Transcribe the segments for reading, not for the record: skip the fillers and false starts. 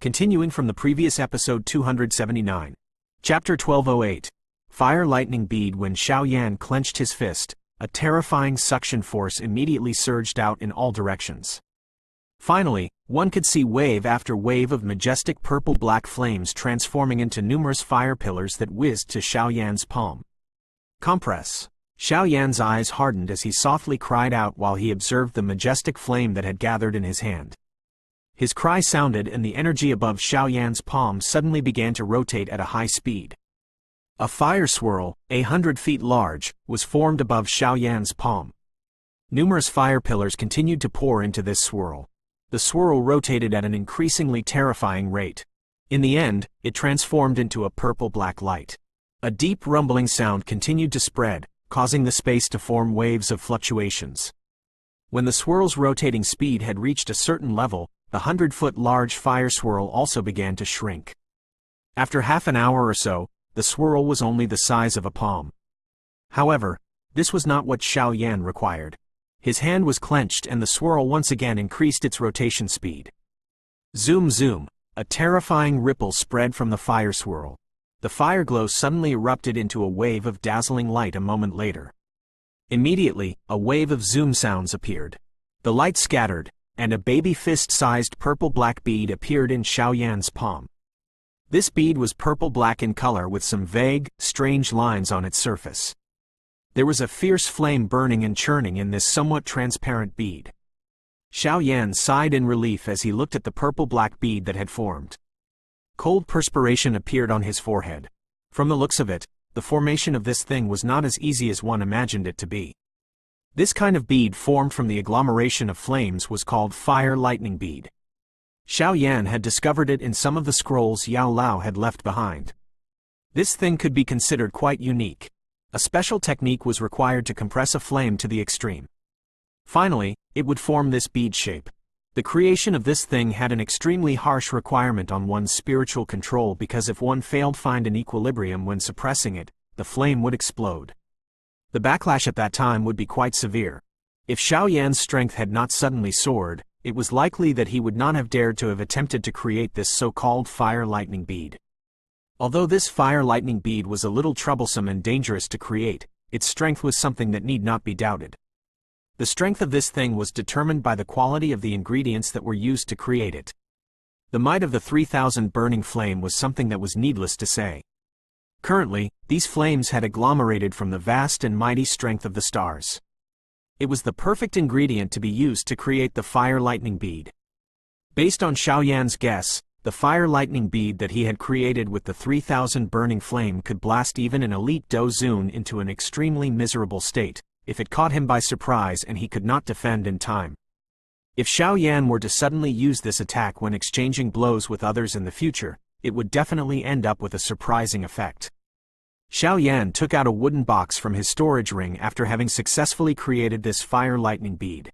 Continuing from the previous episode 279. Chapter 1208. Fire Lightning Bead. When Xiao Yan clenched his fist, a terrifying suction force immediately surged out in all directions. Finally, one could see wave after wave of majestic purple-black flames transforming into numerous fire pillars that whizzed to Xiao Yan's palm. Compress. Xiao Yan's eyes hardened as he softly cried out while he observed the majestic flame that had gathered in his hand. His cry sounded and the energy above Xiao Yan's palm suddenly began to rotate at a high speed. A fire swirl, 100 feet large, was formed above Xiao Yan's palm. Numerous fire pillars continued to pour into this swirl. The swirl rotated at an increasingly terrifying rate. In the end, it transformed into a purple-black light. A deep rumbling sound continued to spread, causing the space to form waves of fluctuations. When the swirl's rotating speed had reached a certain level, the 100-foot large fire swirl also began to shrink. After half an hour or so, the swirl was only the size of a palm. However, this was not what Xiao Yan required. His hand was clenched and the swirl once again increased its rotation speed. Zoom zoom, a terrifying ripple spread from the fire swirl. The fire glow suddenly erupted into a wave of dazzling light a moment later. Immediately, a wave of zoom sounds appeared. The light scattered, and a baby fist-sized purple-black bead appeared in Xiao Yan's palm. This bead was purple-black in color with some vague, strange lines on its surface. There was a fierce flame burning and churning in this somewhat transparent bead. Xiao Yan sighed in relief as he looked at the purple-black bead that had formed. Cold perspiration appeared on his forehead. From the looks of it, the formation of this thing was not as easy as one imagined it to be. This kind of bead formed from the agglomeration of flames was called Fire Lightning Bead. Xiao Yan had discovered it in some of the scrolls Yao Lao had left behind. This thing could be considered quite unique. A special technique was required to compress a flame to the extreme. Finally, it would form this bead shape. The creation of this thing had an extremely harsh requirement on one's spiritual control because if one failed to find an equilibrium when suppressing it, the flame would explode. The backlash at that time would be quite severe. If Xiao Yan's strength had not suddenly soared, it was likely that he would not have dared to have attempted to create this so-called fire lightning bead. Although this fire lightning bead was a little troublesome and dangerous to create, its strength was something that need not be doubted. The strength of this thing was determined by the quality of the ingredients that were used to create it. The might of the 3,000 burning flame was something that was needless to say. Currently, these flames had agglomerated from the vast and mighty strength of the stars. It was the perfect ingredient to be used to create the fire lightning bead. Based on Xiao Yan's guess, the fire lightning bead that he had created with the 3,000 burning flame could blast even an elite Dozun into an extremely miserable state, if it caught him by surprise and he could not defend in time. If Xiao Yan were to suddenly use this attack when exchanging blows with others in the future, it would definitely end up with a surprising effect. Xiao Yan took out a wooden box from his storage ring after having successfully created this fire lightning bead.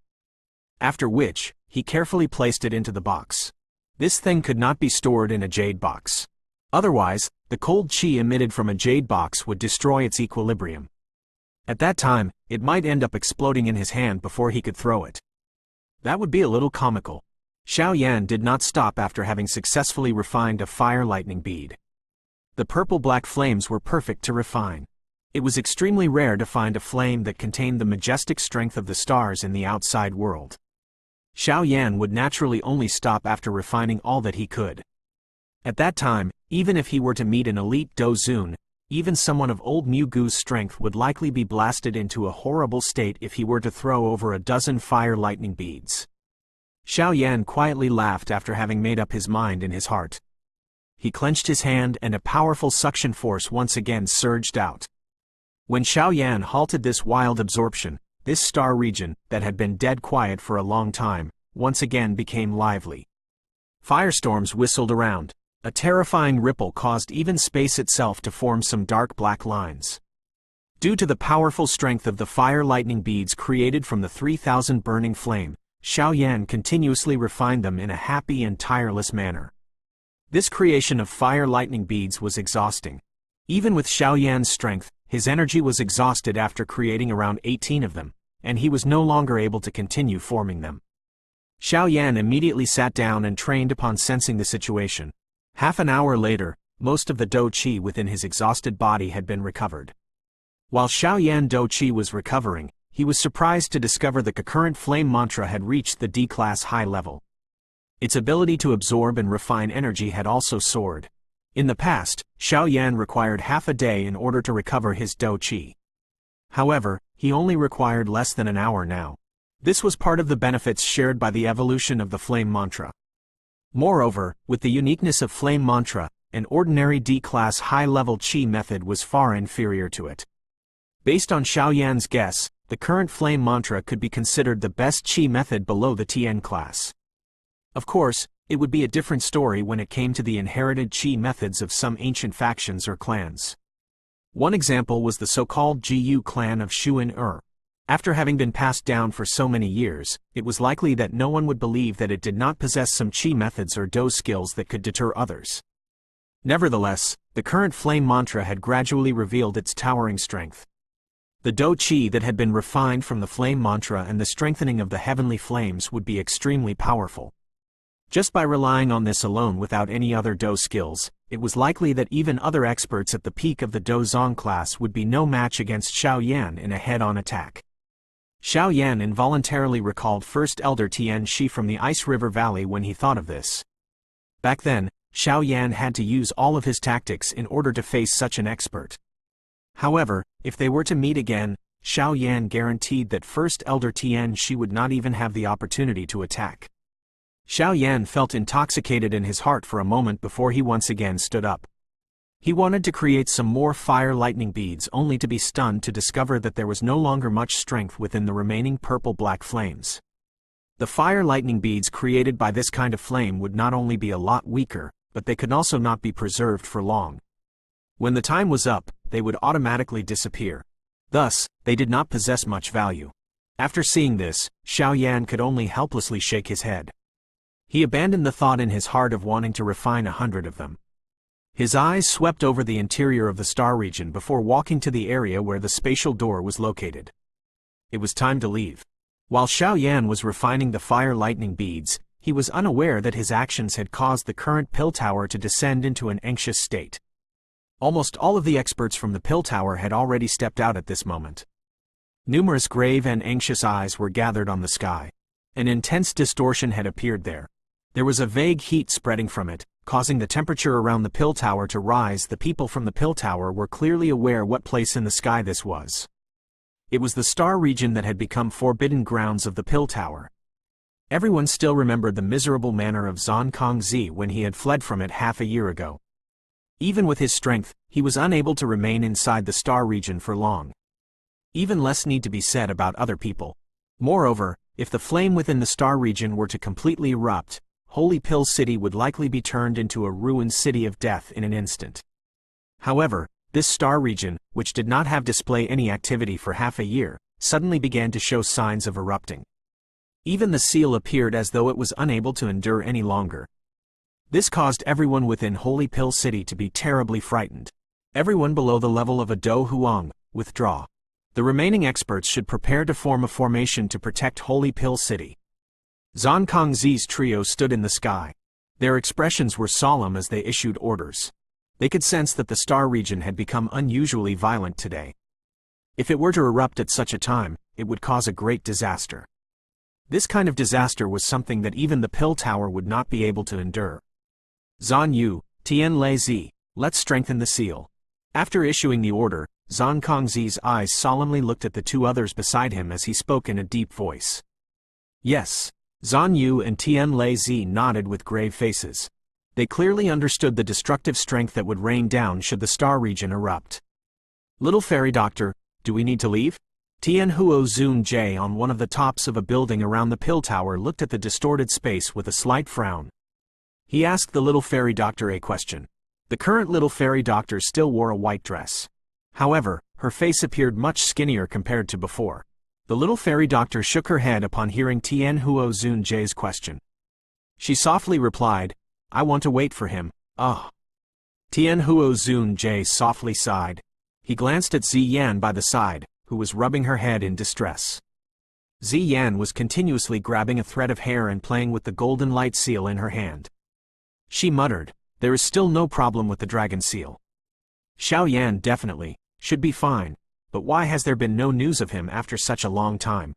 After which, he carefully placed it into the box. This thing could not be stored in a jade box. Otherwise, the cold chi emitted from a jade box would destroy its equilibrium. At that time, it might end up exploding in his hand before he could throw it. That would be a little comical. Xiao Yan did not stop after having successfully refined a fire lightning bead. The purple-black flames were perfect to refine. It was extremely rare to find a flame that contained the majestic strength of the stars in the outside world. Xiao Yan would naturally only stop after refining all that he could. At that time, even if he were to meet an elite Dozun, even someone of old Mu Gu's strength would likely be blasted into a horrible state if he were to throw over a dozen fire lightning beads. Xiao Yan quietly laughed after having made up his mind in his heart. He clenched his hand and a powerful suction force once again surged out. When Xiao Yan halted this wild absorption, this star region, that had been dead quiet for a long time, once again became lively. Firestorms whistled around. A terrifying ripple caused even space itself to form some dark black lines. Due to the powerful strength of the fire lightning beads created from the 3,000 burning flame, Xiao Yan continuously refined them in a happy and tireless manner. This creation of fire lightning beads was exhausting. Even with Xiao Yan's strength, his energy was exhausted after creating around 18 of them, and he was no longer able to continue forming them. Xiao Yan immediately sat down and trained upon sensing the situation. Half an hour later, most of the dou qi within his exhausted body had been recovered. While Xiao Yan dou qi was recovering, he was surprised to discover the concurrent flame mantra had reached the D-class high level. Its ability to absorb and refine energy had also soared. In the past, Xiao Yan required half a day in order to recover his dou qi. However, he only required less than an hour now. This was part of the benefits shared by the evolution of the flame mantra. Moreover, with the uniqueness of flame mantra, an ordinary D-class high-level qi method was far inferior to it. Based on Xiao Yan's guess, the current flame mantra could be considered the best qi method below the Tn class. Of course, it would be a different story when it came to the inherited qi methods of some ancient factions or clans. One example was the so-called Jiyu clan of Shuan-Er. After having been passed down for so many years, it was likely that no one would believe that it did not possess some qi methods or dou skills that could deter others. Nevertheless, the current flame mantra had gradually revealed its towering strength. The dou qi that had been refined from the flame mantra and the strengthening of the heavenly flames would be extremely powerful. Just by relying on this alone without any other dou skills, it was likely that even other experts at the peak of the dou zong class would be no match against Xiao Yan in a head-on attack. Xiao Yan involuntarily recalled First Elder Tian Shi from the Ice River Valley when he thought of this. Back then, Xiao Yan had to use all of his tactics in order to face such an expert. However, if they were to meet again, Xiao Yan guaranteed that First Elder Tian Shi would not even have the opportunity to attack. Xiao Yan felt intoxicated in his heart for a moment before he once again stood up. He wanted to create some more fire lightning beads only to be stunned to discover that there was no longer much strength within the remaining purple-black flames. The fire lightning beads created by this kind of flame would not only be a lot weaker, but they could also not be preserved for long. When the time was up, they would automatically disappear. Thus, they did not possess much value. After seeing this, Xiao Yan could only helplessly shake his head. He abandoned the thought in his heart of wanting to refine 100 of them. His eyes swept over the interior of the star region before walking to the area where the spatial door was located. It was time to leave. While Xiao Yan was refining the fire lightning beads, he was unaware that his actions had caused the current pill tower to descend into an anxious state. Almost all of the experts from the pill tower had already stepped out at this moment. Numerous grave and anxious eyes were gathered on the sky. An intense distortion had appeared there. There was a vague heat spreading from it, causing the temperature around the pill tower to rise. The people from the pill tower were clearly aware what place in the sky this was. It was the star region that had become forbidden grounds of the pill tower. Everyone still remembered the miserable manner of Zhang Kongzi when he had fled from it half a year ago. Even with his strength, he was unable to remain inside the star region for long. Even less need to be said about other people. Moreover, if the flame within the star region were to completely erupt, Holy Pill City would likely be turned into a ruined city of death in an instant. However, this star region, which did not have display any activity for half a year, suddenly began to show signs of erupting. Even the seal appeared as though it was unable to endure any longer. This caused everyone within Holy Pill City to be terribly frightened. Everyone below the level of a Dou Huang, withdraw. The remaining experts should prepare to form a formation to protect Holy Pill City. Zhang Kongzi's trio stood in the sky. Their expressions were solemn as they issued orders. They could sense that the star region had become unusually violent today. If it were to erupt at such a time, it would cause a great disaster. This kind of disaster was something that even the pill tower would not be able to endure. Zhan Yu, Tian Lei Zi, let's strengthen the seal. After issuing the order, Zhang Kongzi's eyes solemnly looked at the two others beside him as he spoke in a deep voice. Yes. Zhan Yu and Tian Lei Zi nodded with grave faces. They clearly understood the destructive strength that would rain down should the star region erupt. Little Fairy Doctor, do we need to leave? Tian Huo Zun Jie on one of the tops of a building around the pill tower looked at the distorted space with a slight frown. He asked the Little Fairy Doctor a question. The current Little Fairy Doctor still wore a white dress. However, her face appeared much skinnier compared to before. The Little Fairy Doctor shook her head upon hearing Tian Huo Zun Jie's question. She softly replied, I want to wait for him, Tian Huo Zun Jie softly sighed. He glanced at Zi Yan by the side, who was rubbing her head in distress. Yan was continuously grabbing a thread of hair and playing with the golden light seal in her hand. She muttered, "There is still no problem with the dragon seal. Xiao Yan definitely should be fine, but why has there been no news of him after such a long time?"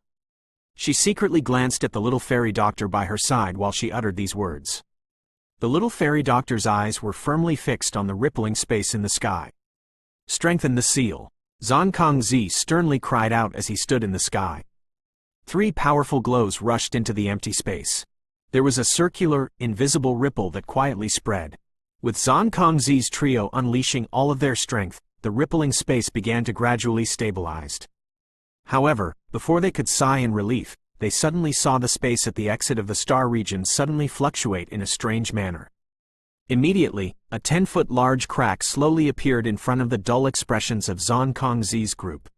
She secretly glanced at the little fairy doctor by her side while she uttered these words. The little fairy doctor's eyes were firmly fixed on the rippling space in the sky. "Strengthen the seal," Zhang Kongzi sternly cried out as he stood in the sky. 3 powerful glows rushed into the empty space. There was a circular, invisible ripple that quietly spread. With Zhang Kongzi's trio unleashing all of their strength, the rippling space began to gradually stabilize. However, before they could sigh in relief, they suddenly saw the space at the exit of the star region suddenly fluctuate in a strange manner. Immediately, a 10-foot large crack slowly appeared in front of the dull expressions of Zhang Kongzi's group.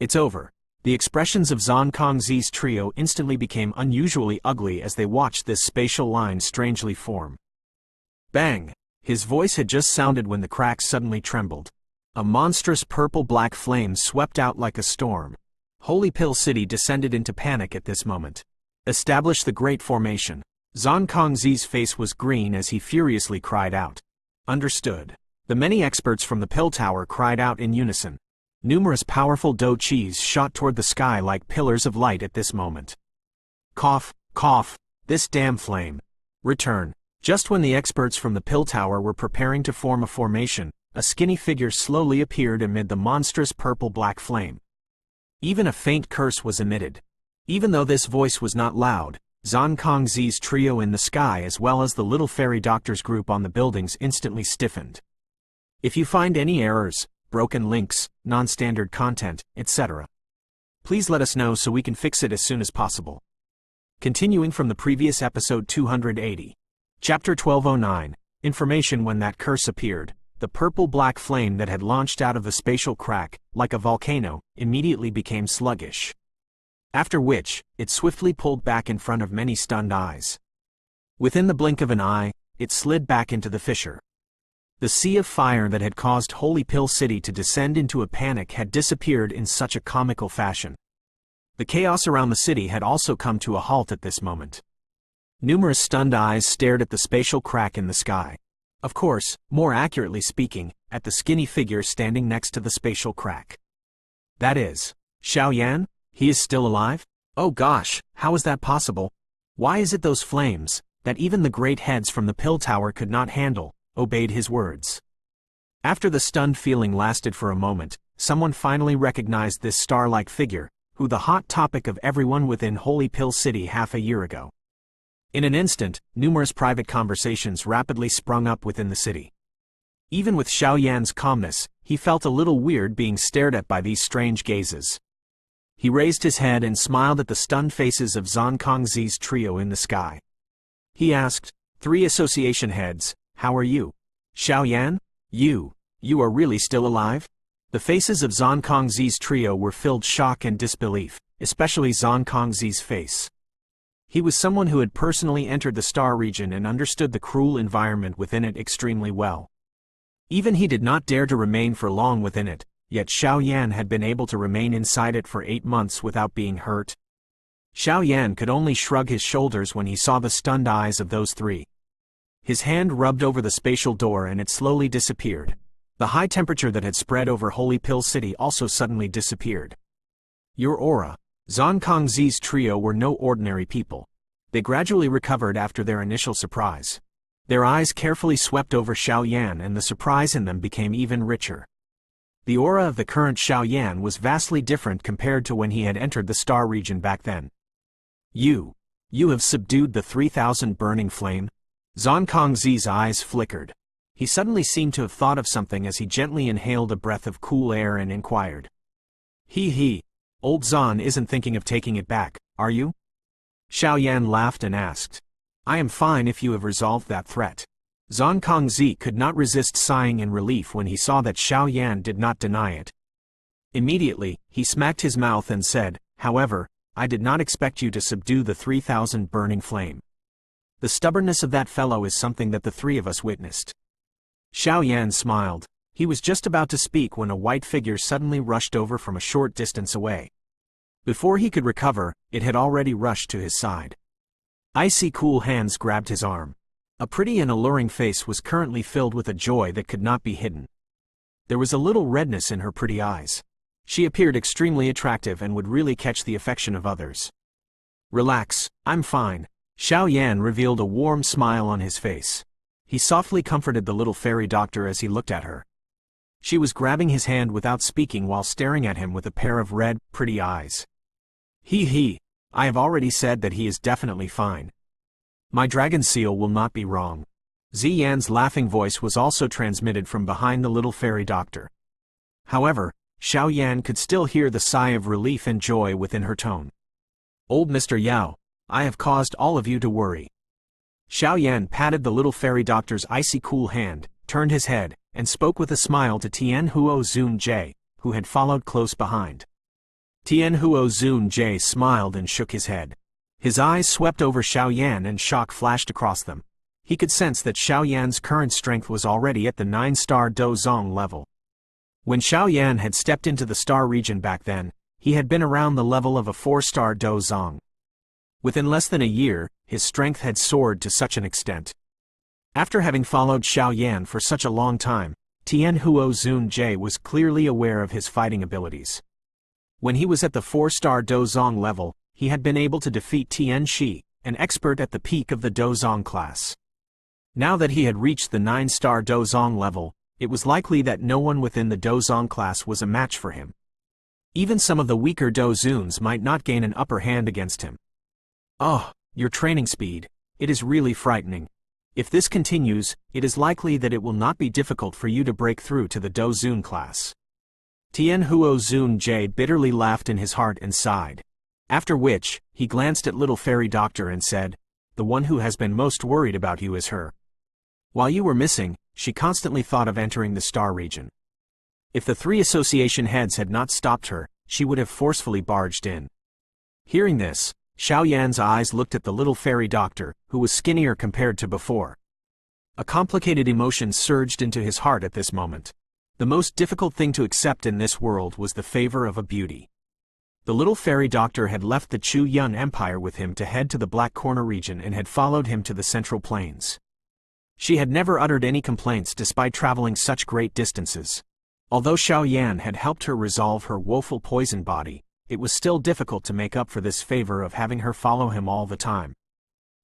"It's over." The expressions of Zhang Kongzi's trio instantly became unusually ugly as they watched this spatial line strangely form. Bang! His voice had just sounded when the crack suddenly trembled. A monstrous purple-black flame swept out like a storm. Holy Pill City descended into panic at this moment. "Establish the Great Formation." Zhang Kongzi's face was green as he furiously cried out. "Understood." The many experts from the Pill Tower cried out in unison. Numerous powerful Do Chis shot toward the sky like pillars of light at this moment. Cough, cough, this damn flame. Return. Just when the experts from the Pill Tower were preparing to form a formation, a skinny figure slowly appeared amid the monstrous purple-black flame. Even a faint curse was emitted. Even though this voice was not loud, Zhang Kongzi's trio in the sky as well as the little fairy doctor's group on the buildings instantly stiffened. If you find any errors, broken links, non-standard content, etc., please let us know so we can fix it as soon as possible. Continuing from the previous episode 280. Chapter 1209, Information. When that curse appeared, the purple-black flame that had launched out of the spatial crack, like a volcano, immediately became sluggish. After which, it swiftly pulled back in front of many stunned eyes. Within the blink of an eye, it slid back into the fissure. The sea of fire that had caused Holy Pill City to descend into a panic had disappeared in such a comical fashion. The chaos around the city had also come to a halt at this moment. Numerous stunned eyes stared at the spatial crack in the sky. Of course, more accurately speaking, at the skinny figure standing next to the spatial crack. That is, Xiao Yan? He is still alive? Oh gosh, how is that possible? Why is it those flames, that even the great heads from the Pill Tower could not handle, obeyed his words? After the stunned feeling lasted for a moment, someone finally recognized this star-like figure, who the hot topic of everyone within Holy Pill City half a year ago. In an instant, numerous private conversations rapidly sprung up within the city. Even with Xiao Yan's calmness, he felt a little weird being stared at by these strange gazes. He raised his head and smiled at the stunned faces of Zhang Kongzi's trio in the sky. He asked, "3 association heads, how are you? Xiao Yan, you are really still alive?" The faces of Zhang Kongzi's trio were filled shock and disbelief, especially Zhang Kongzi's face. He was someone who had personally entered the star region and understood the cruel environment within it extremely well. Even he did not dare to remain for long within it, yet Xiao Yan had been able to remain inside it for 8 months without being hurt. Xiao Yan could only shrug his shoulders when he saw the stunned eyes of those 3. His hand rubbed over the spatial door and it slowly disappeared. The high temperature that had spread over Holy Pill City also suddenly disappeared. Your aura. Zhang Kongzi's trio were no ordinary people. They gradually recovered after their initial surprise. Their eyes carefully swept over Xiao Yan and the surprise in them became even richer. The aura of the current Xiao Yan was vastly different compared to when he had entered the star region back then. You have subdued the 3,000 burning flame? Zhang Kongzi's eyes flickered. He suddenly seemed to have thought of something as he gently inhaled a breath of cool air and inquired. Old Zhan isn't thinking of taking it back, are you? Xiao Yan laughed and asked. I am fine if you have resolved that threat. Zhang Kongzi could not resist sighing in relief when he saw that Xiao Yan did not deny it. Immediately, he smacked his mouth and said, however, I did not expect you to subdue the 3,000 burning flame. The stubbornness of that fellow is something that the 3 of us witnessed. Xiao Yan smiled. He was just about to speak when a white figure suddenly rushed over from a short distance away. Before he could recover, it had already rushed to his side. Icy cool hands grabbed his arm. A pretty and alluring face was currently filled with a joy that could not be hidden. There was a little redness in her pretty eyes. She appeared extremely attractive and would really catch the affection of others. "Relax, I'm fine." Xiao Yan revealed a warm smile on his face. He softly comforted the little fairy doctor as he looked at her. She was grabbing his hand without speaking while staring at him with a pair of red, pretty eyes. He, I have already said that he is definitely fine. My dragon seal will not be wrong." Ziyan's laughing voice was also transmitted from behind the little fairy doctor. However, Xiao Yan could still hear the sigh of relief and joy within her tone. "Old Mr. Yao, I have caused all of you to worry." Xiao Yan patted the little fairy doctor's icy cool hand, turned his head, and spoke with a smile to Tianhuo Zunjie, who had followed close behind. Tianhuo Zunjie smiled and shook his head. His eyes swept over Xiao Yan and shock flashed across them. He could sense that Xiao Yan's current strength was already at the 9-star Dozong level. When Xiao Yan had stepped into the star region back then, he had been around the level of a 4-star Dozong. Within less than a year, his strength had soared to such an extent. After having followed Xiao Yan for such a long time, Tianhuo Zunjie was clearly aware of his fighting abilities. When he was at the 4-star Dozong level, he had been able to defeat Tian Shi, an expert at the peak of the Dozong class. Now that he had reached the 9-star Dozong level, it was likely that no one within the Dozong class was a match for him. Even some of the weaker Dozuns might not gain an upper hand against him. "Oh, your training speed. It is really frightening. If this continues, it is likely that it will not be difficult for you to break through to the Dozun class." Tianhuo Zunjie bitterly laughed in his heart and sighed. After which, he glanced at little fairy doctor and said, "The one who has been most worried about you is her. While you were missing, she constantly thought of entering the star region. If the 3 association heads had not stopped her, she would have forcefully barged in." Hearing this, Xiao Yan's eyes looked at the little fairy doctor, who was skinnier compared to before. A complicated emotion surged into his heart at this moment. The most difficult thing to accept in this world was the favor of a beauty. The little fairy doctor had left the Chu Yun Empire with him to head to the Black Corner region and had followed him to the Central Plains. She had never uttered any complaints despite traveling such great distances. Although Xiao Yan had helped her resolve her woeful poison body, it was still difficult to make up for this favor of having her follow him all the time.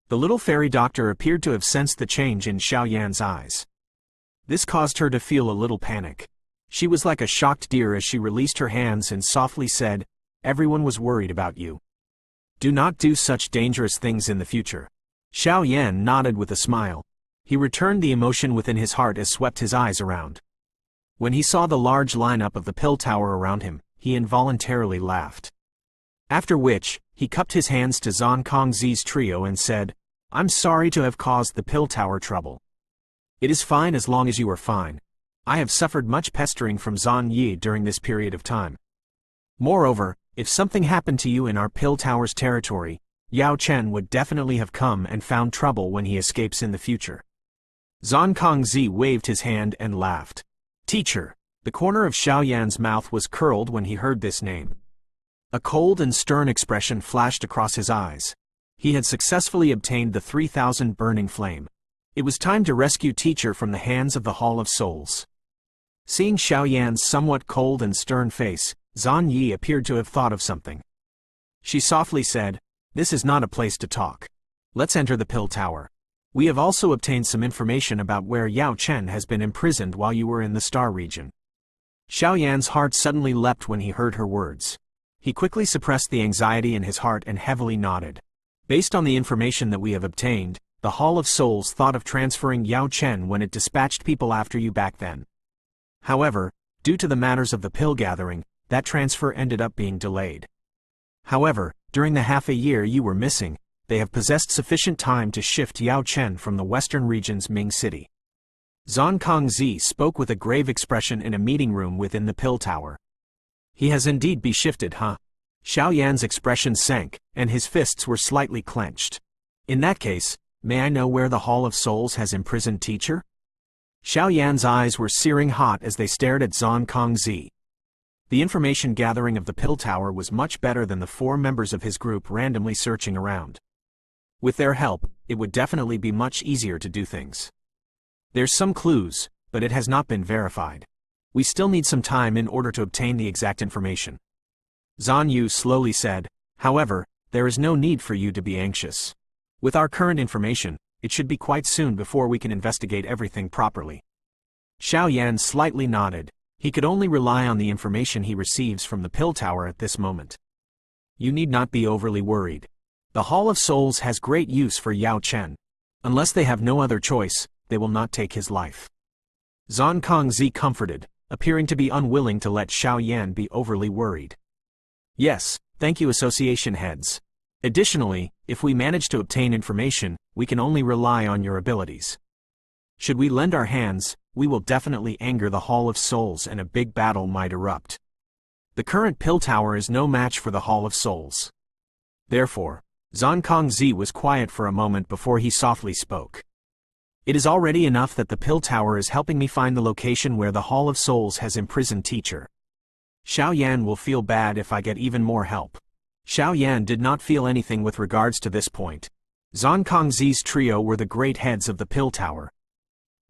The little fairy doctor appeared to have sensed the change in Xiao Yan's eyes. This caused her to feel a little panic. She was like a shocked deer as she released her hands and softly said, "Everyone was worried about you. Do not do such dangerous things in the future." Xiao Yan nodded with a smile. He returned the emotion within his heart as swept his eyes around. When he saw the large lineup of the pill tower around him, he involuntarily laughed. After which, he cupped his hands to Zhang Kongzi's trio and said, "I'm sorry to have caused the pill tower trouble. It is fine as long as you are fine. I have suffered much pestering from Zhan Yi during this period of time. Moreover, if something happened to you in our pill tower's territory, Yao Chen would definitely have come and found trouble when he escapes in the future." Zhan Kongzi waved his hand and laughed. "Teacher." The corner of Xiao Yan's mouth was curled when he heard this name. A cold and stern expression flashed across his eyes. He had successfully obtained the 3000 burning flame. It was time to rescue Teacher from the hands of the Hall of Souls. Seeing Xiao Yan's somewhat cold and stern face, Zhan Yi appeared to have thought of something. She softly said, "This is not a place to talk. Let's enter the pill tower. We have also obtained some information about where Yao Chen has been imprisoned while you were in the star region." Xiao Yan's heart suddenly leapt when he heard her words. He quickly suppressed the anxiety in his heart and heavily nodded. "Based on the information that we have obtained, the Hall of Souls thought of transferring Yao Chen when it dispatched people after you back then. However, due to the matters of the pill gathering, that transfer ended up being delayed. However, during the half a year you were missing, they have possessed sufficient time to shift Yao Chen from the western region's Ming City." Zhan Kongzi spoke with a grave expression in a meeting room within the pill tower. "He has indeed been shifted, huh?" Xiao Yan's expression sank, and his fists were slightly clenched. "In that case, may I know where the Hall of Souls has imprisoned Teacher?" Xiao Yan's eyes were searing hot as they stared at Zhan Kongzi. The information gathering of the pill tower was much better than the 4 members of his group randomly searching around. With their help, it would definitely be much easier to do things. There's some clues, but it has not been verified. We still need some time in order to obtain the exact information. Zhan Yu slowly said, however, there is no need for you to be anxious. With our current information, it should be quite soon before we can investigate everything properly. Xiao Yan slightly nodded. He could only rely on the information he receives from the pill tower at this moment. You need not be overly worried. The Hall of Souls has great use for Yao Chen. Unless they have no other choice, they will not take his life. Zhang Kongzi comforted, appearing to be unwilling to let Xiao Yan be overly worried. Yes, thank you, association heads. Additionally, if we manage to obtain information, we can only rely on your abilities. Should we lend our hands, we will definitely anger the Hall of Souls and a big battle might erupt. The current pill tower is no match for the Hall of Souls. Therefore, Zhan Kongzi was quiet for a moment before he softly spoke. It is already enough that the pill tower is helping me find the location where the Hall of Souls has imprisoned teacher. Xiao Yan will feel bad if I get even more help. Xiao Yan did not feel anything with regards to this point. Zhan Kongzi's trio were the great heads of the pill tower.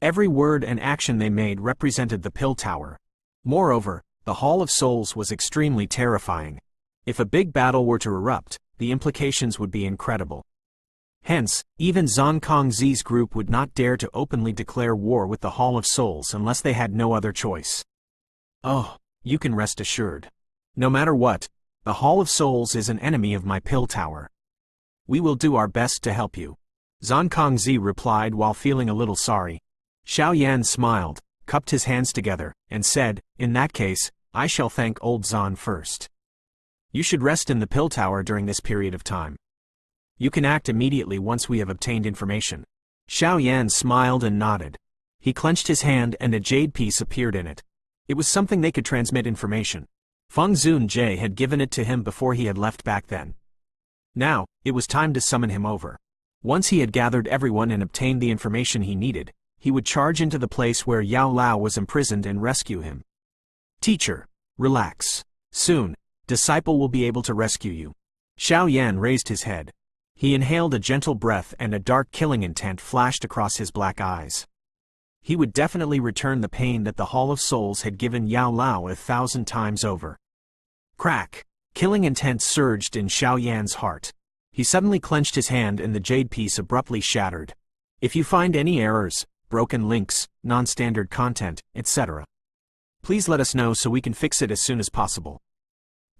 Every word and action they made represented the pill tower. Moreover, the Hall of Souls was extremely terrifying. If a big battle were to erupt, the implications would be incredible. Hence, even Zhan Kongzi's group would not dare to openly declare war with the Hall of Souls unless they had no other choice. Oh, you can rest assured. No matter what, the Hall of Souls is an enemy of my pill tower. We will do our best to help you. Zhan Kongzi replied while feeling a little sorry. Xiao Yan smiled, cupped his hands together, and said, in that case, I shall thank old Zhan first. You should rest in the pill tower during this period of time. You can act immediately once we have obtained information. Xiao Yan smiled and nodded. He clenched his hand and a jade piece appeared in it. It was something they could transmit information. Feng Zunjie had given it to him before he had left back then. Now, it was time to summon him over. Once he had gathered everyone and obtained the information he needed, he would charge into the place where Yao Lao was imprisoned and rescue him. Teacher, relax. Soon, disciple will be able to rescue you. Xiao Yan raised his head. He inhaled a gentle breath and a dark killing intent flashed across his black eyes. He would definitely return the pain that the Hall of Souls had given Yao Lao 1,000 times over. Crack! Killing intent surged in Xiao Yan's heart. He suddenly clenched his hand and the jade piece abruptly shattered. If you find any errors, broken links, non-standard content, etc., please let us know so we can fix it as soon as possible.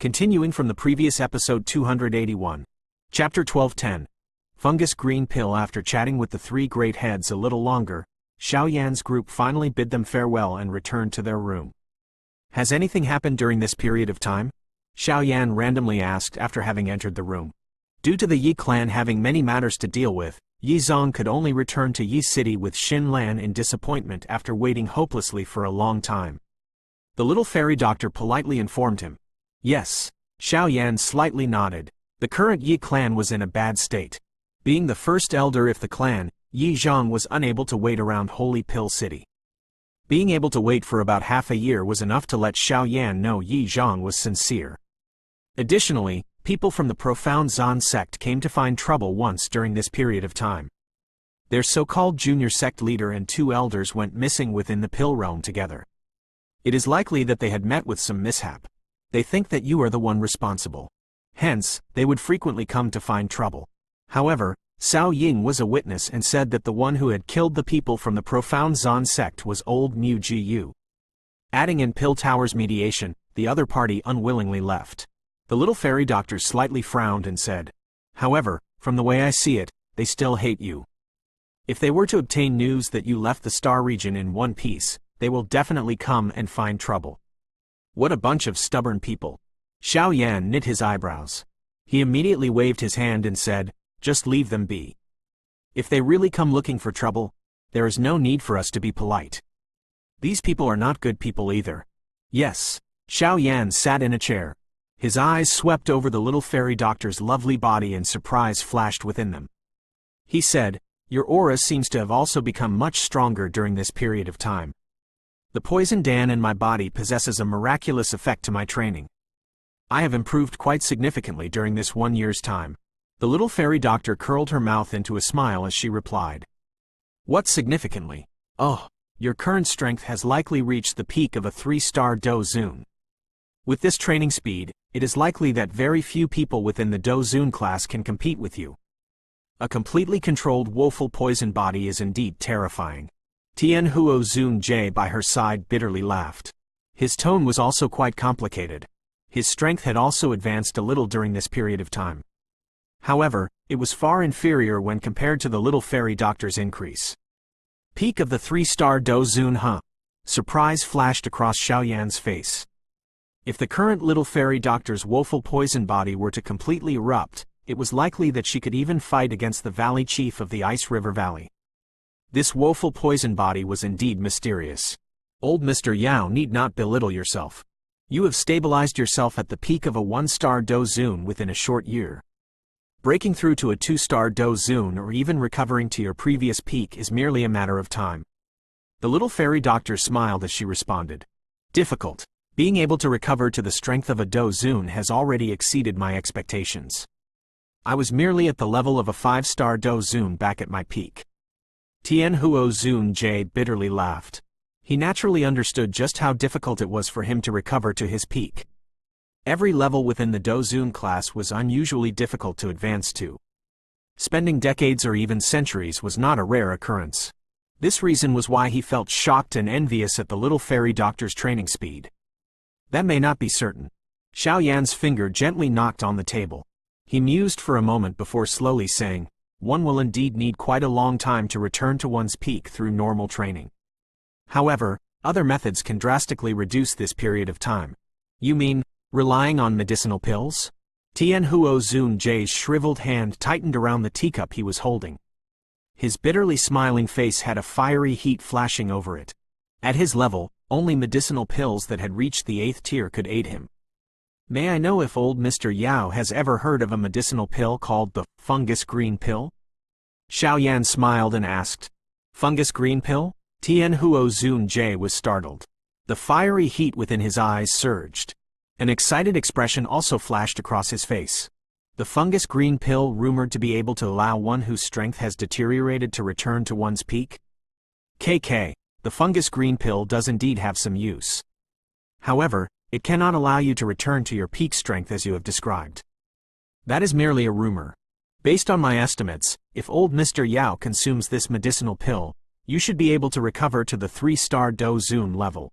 Continuing from the previous episode 281. Chapter 1210. Fungus Green Pill. After chatting with the 3 great heads a little longer, Xiao Yan's group finally bid them farewell and returned to their room. Has anything happened during this period of time? Xiao Yan randomly asked after having entered the room. Due to the Yi clan having many matters to deal with, Yi Zong could only return to Yi City with Xin Lan in disappointment after waiting hopelessly for a long time. The little fairy doctor politely informed him. Yes. Xiao Yan slightly nodded. The current Yi clan was in a bad state. Being the first elder of the clan, Yi Zhang was unable to wait around Holy Pill City. Being able to wait for about half a year was enough to let Xiao Yan know Yi Zhang was sincere. Additionally, people from the profound Zan sect came to find trouble once during this period of time. Their so-called junior sect leader and 2 elders went missing within the pill realm together. It is likely that they had met with some mishap. They think that you are the one responsible. Hence, they would frequently come to find trouble. However, Cao Ying was a witness and said that the one who had killed the people from the profound Zan sect was old Mu Ji Yu. Adding in Pill Tower's mediation, the other party unwillingly left. The little fairy doctor slightly frowned and said, however, from the way I see it, they still hate you. If they were to obtain news that you left the star region in one piece, they will definitely come and find trouble. What a bunch of stubborn people. Xiao Yan knit his eyebrows. He immediately waved his hand and said, just leave them be. If they really come looking for trouble, there is no need for us to be polite. These people are not good people either. Yes. Xiao Yan sat in a chair. His eyes swept over the little fairy doctor's lovely body and surprise flashed within them. He said, your aura seems to have also become much stronger during this period of time. The poison Dan in my body possesses a miraculous effect to my training. I have improved quite significantly during this 1 year's time. The little fairy doctor curled her mouth into a smile as she replied. What significantly? Oh, your current strength has likely reached the peak of a 3-star Dozun. With this training speed, it is likely that very few people within the Dozun class can compete with you. A completely controlled woeful poison body is indeed terrifying. Tianhuo J by her side bitterly laughed. His tone was also quite complicated. His strength had also advanced a little during this period of time. However, it was far inferior when compared to the little fairy doctor's increase. Peak of the 3-star Dozun, huh? Surprise flashed across Xiaoyan's face. If the current little fairy doctor's woeful poison body were to completely erupt, it was likely that she could even fight against the valley chief of the Ice River Valley. This woeful poison body was indeed mysterious. Old Mr. Yao need not belittle yourself. You have stabilized yourself at the peak of a 1-star Dozun within a short year. Breaking through to a 2-star Dozun or even recovering to your previous peak is merely a matter of time. The little fairy doctor smiled as she responded. Difficult. Being able to recover to the strength of a Dozun has already exceeded my expectations. I was merely at the level of a 5-star Dozun back at my peak. Tianhuo J bitterly laughed. He naturally understood just how difficult it was for him to recover to his peak. Every level within the Dozun class was unusually difficult to advance to. Spending decades or even centuries was not a rare occurrence. This reason was why he felt shocked and envious at the little fairy doctor's training speed. That may not be certain. Xiaoyan's finger gently knocked on the table. He mused for a moment before slowly saying, one will indeed need quite a long time to return to one's peak through normal training. However, other methods can drastically reduce this period of time. You mean, relying on medicinal pills? Tianhuo J's shriveled hand tightened around the teacup he was holding. His bitterly smiling face had a fiery heat flashing over it. At his level, only medicinal pills that had reached the 8th tier could aid him. May I know if old Mr. Yao has ever heard of a medicinal pill called the fungus green pill? Xiaoyan smiled and asked. Fungus green pill? Tianhuo J was startled. The fiery heat within his eyes surged. An excited expression also flashed across his face. The fungus green pill rumored to be able to allow one whose strength has deteriorated to return to one's peak? The fungus green pill does indeed have some use. However, it cannot allow you to return to your peak strength as you have described. That is merely a rumor. Based on my estimates, if old Mr. Yao consumes this medicinal pill, you should be able to recover to the 3-star Dozun level.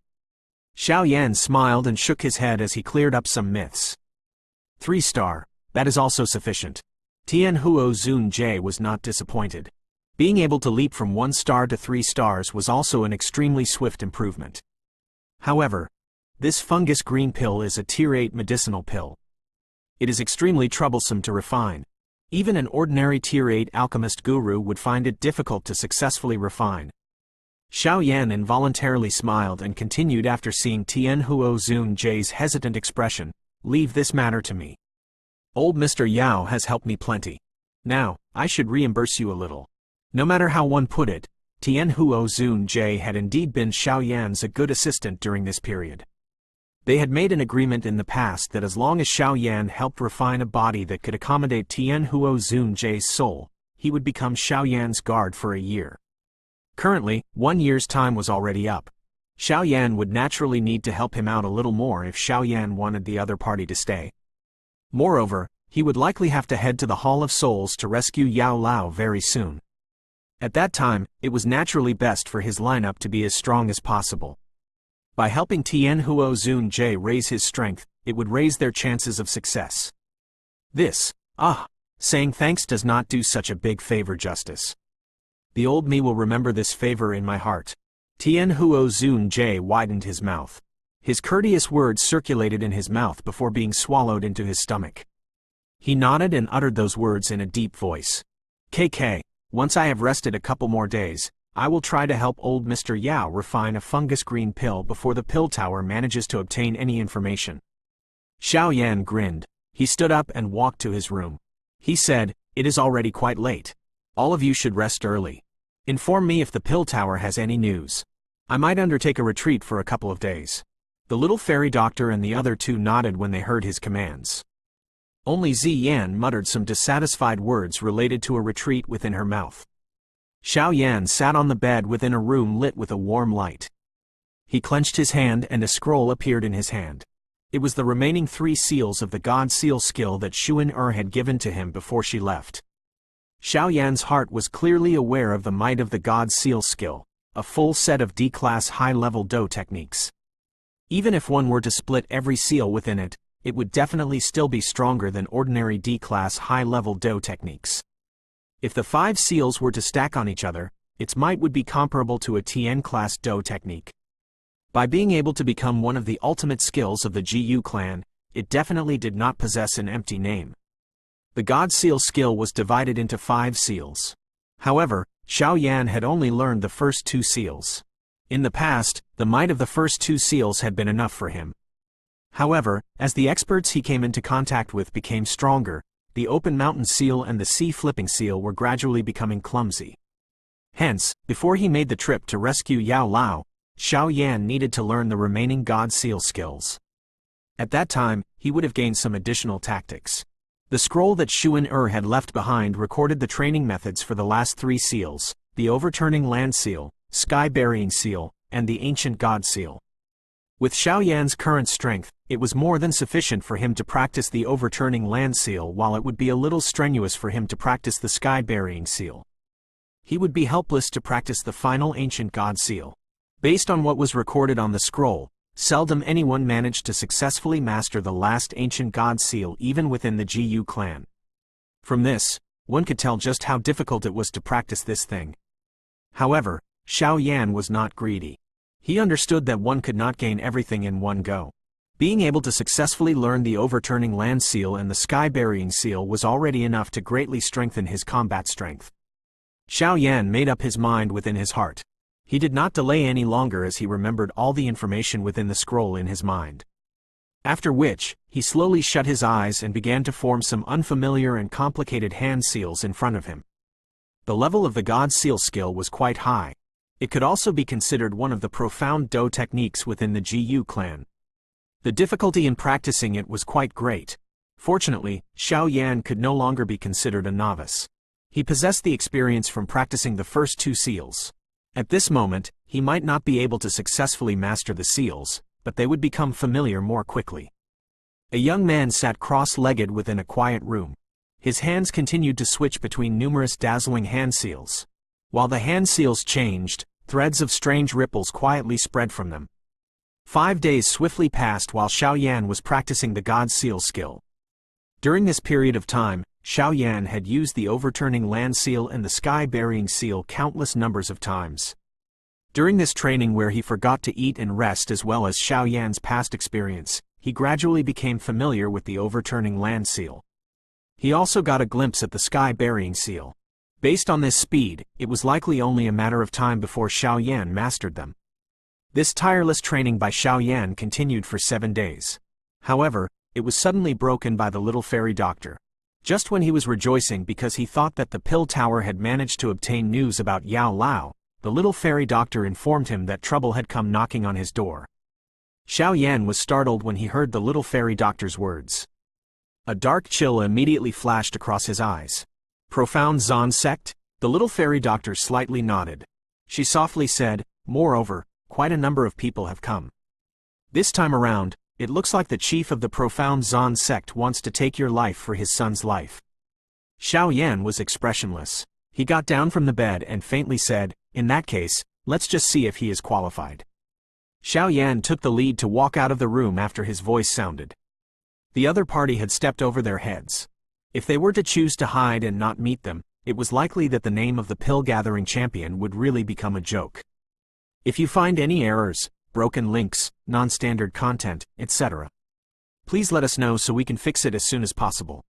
Xiaoyan smiled and shook his head as he cleared up some myths. 3-star, that is also sufficient. Tianhuo J was not disappointed. Being able to leap from 1 star to 3 stars was also an extremely swift improvement. However, this fungus green pill is a tier 8 medicinal pill. It is extremely troublesome to refine. Even an ordinary tier 8 alchemist guru would find it difficult to successfully refine. Xiaoyan involuntarily smiled and continued after seeing Tianhuo J's hesitant expression, leave this matter to me. Old Mr. Yao has helped me plenty. Now, I should reimburse you a little. No matter how one put it, Tianhuo J had indeed been Xiaoyan's a good assistant during this period. They had made an agreement in the past that as long as Xiaoyan helped refine a body that could accommodate Tianhuo J's soul, he would become Xiaoyan's guard for a year. Currently, 1 year's time was already up. Xiaoyan would naturally need to help him out a little more if Xiaoyan wanted the other party to stay. Moreover, he would likely have to head to the Hall of Souls to rescue Yao Lao very soon. At that time, it was naturally best for his lineup to be as strong as possible. By helping Tianhuo J raise his strength, it would raise their chances of success. Saying thanks does not do such a big favor justice. The old me will remember this favor in my heart. Tianhuo J widened his mouth. His courteous words circulated in his mouth before being swallowed into his stomach. He nodded and uttered those words in a deep voice. Once I have rested a couple more days, I will try to help old Mr. Yao refine a fungus green pill before the pill tower manages to obtain any information. Xiaoyan grinned. He stood up and walked to his room. He said, it is already quite late. All of you should rest early. Inform me if the pill tower has any news. I might undertake a retreat for a couple of days. The little fairy doctor and the other two nodded when they heard his commands. Only Ziyan muttered some dissatisfied words related to a retreat within her mouth. Xiao Yan sat on the bed within a room lit with a warm light. He clenched his hand and a scroll appeared in his hand. It was the remaining 3 seals of the God Seal skill that Xuan had given to him before she left. Xiao Yan's heart was clearly aware of the might of the God Seal skill, a full set of D-class high-level Do techniques. Even if one were to split every seal within it, it would definitely still be stronger than ordinary D-class high-level Do techniques. If the 5 seals were to stack on each other, its might would be comparable to a TN-class Do technique. By being able to become one of the ultimate skills of the GU clan, it definitely did not possess an empty name. The God Seal skill was divided into 5 seals. However, Xiao Yan had only learned the first 2 seals. In the past, the might of the first 2 seals had been enough for him. However, as the experts he came into contact with became stronger, the Open Mountain Seal and the Sea Flipping Seal were gradually becoming clumsy. Hence, before he made the trip to rescue Yao Lao, Xiao Yan needed to learn the remaining God Seal skills. At that time, he would have gained some additional tactics. The scroll that Xuan had left behind recorded the training methods for the last 3 seals, the Overturning Land Seal, Sky Burying Seal, and the Ancient God Seal. With Xiao Yan's current strength, it was more than sufficient for him to practice the Overturning Land Seal, while it would be a little strenuous for him to practice the Sky Burying Seal. He would be helpless to practice the final Ancient God Seal. Based on what was recorded on the scroll, seldom anyone managed to successfully master the last Ancient God Seal even within the GU clan. From this, one could tell just how difficult it was to practice this thing. However, Xiao Yan was not greedy. He understood that one could not gain everything in one go. Being able to successfully learn the Overturning Land Seal and the Sky Burying Seal was already enough to greatly strengthen his combat strength. Xiao Yan made up his mind within his heart. He did not delay any longer as he remembered all the information within the scroll in his mind. After which, he slowly shut his eyes and began to form some unfamiliar and complicated hand seals in front of him. The level of the God Seal skill was quite high. It could also be considered one of the profound Do techniques within the GU clan. The difficulty in practicing it was quite great. Fortunately, Xiao Yan could no longer be considered a novice. He possessed the experience from practicing the first 2 seals. At this moment, he might not be able to successfully master the seals, but they would become familiar more quickly. A young man sat cross-legged within a quiet room. His hands continued to switch between numerous dazzling hand seals. While the hand seals changed, threads of strange ripples quietly spread from them. 5 days swiftly passed while Xiao Yan was practicing the God Seal skill. During this period of time, Xiao Yan had used the Overturning Land Seal and the Sky Burying Seal countless numbers of times. During this training where he forgot to eat and rest as well as Xiao Yan's past experience, he gradually became familiar with the Overturning Land Seal. He also got a glimpse at the Sky Burying Seal. Based on this speed, it was likely only a matter of time before Xiao Yan mastered them. This tireless training by Xiao Yan continued for 7 days. However, it was suddenly broken by the little fairy doctor. Just when he was rejoicing because he thought that the Pill Tower had managed to obtain news about Yao Lao, the little fairy doctor informed him that trouble had come knocking on his door. Xiao Yan was startled when he heard the little fairy doctor's words. A dark chill immediately flashed across his eyes. Profound Zon sect? The little fairy doctor slightly nodded. She softly said, "Moreover, quite a number of people have come. This time around, it looks like the chief of the Profound Zon sect wants to take your life for his son's life." Xiao Yan was expressionless. He got down from the bed and faintly said, "In that case, let's just see if he is qualified." Xiao Yan took the lead to walk out of the room after his voice sounded. The other party had stepped over their heads. If they were to choose to hide and not meet them, it was likely that the name of the pill-gathering champion would really become a joke. If you find any errors, broken links, non-standard content, etc., please let us know so we can fix it as soon as possible.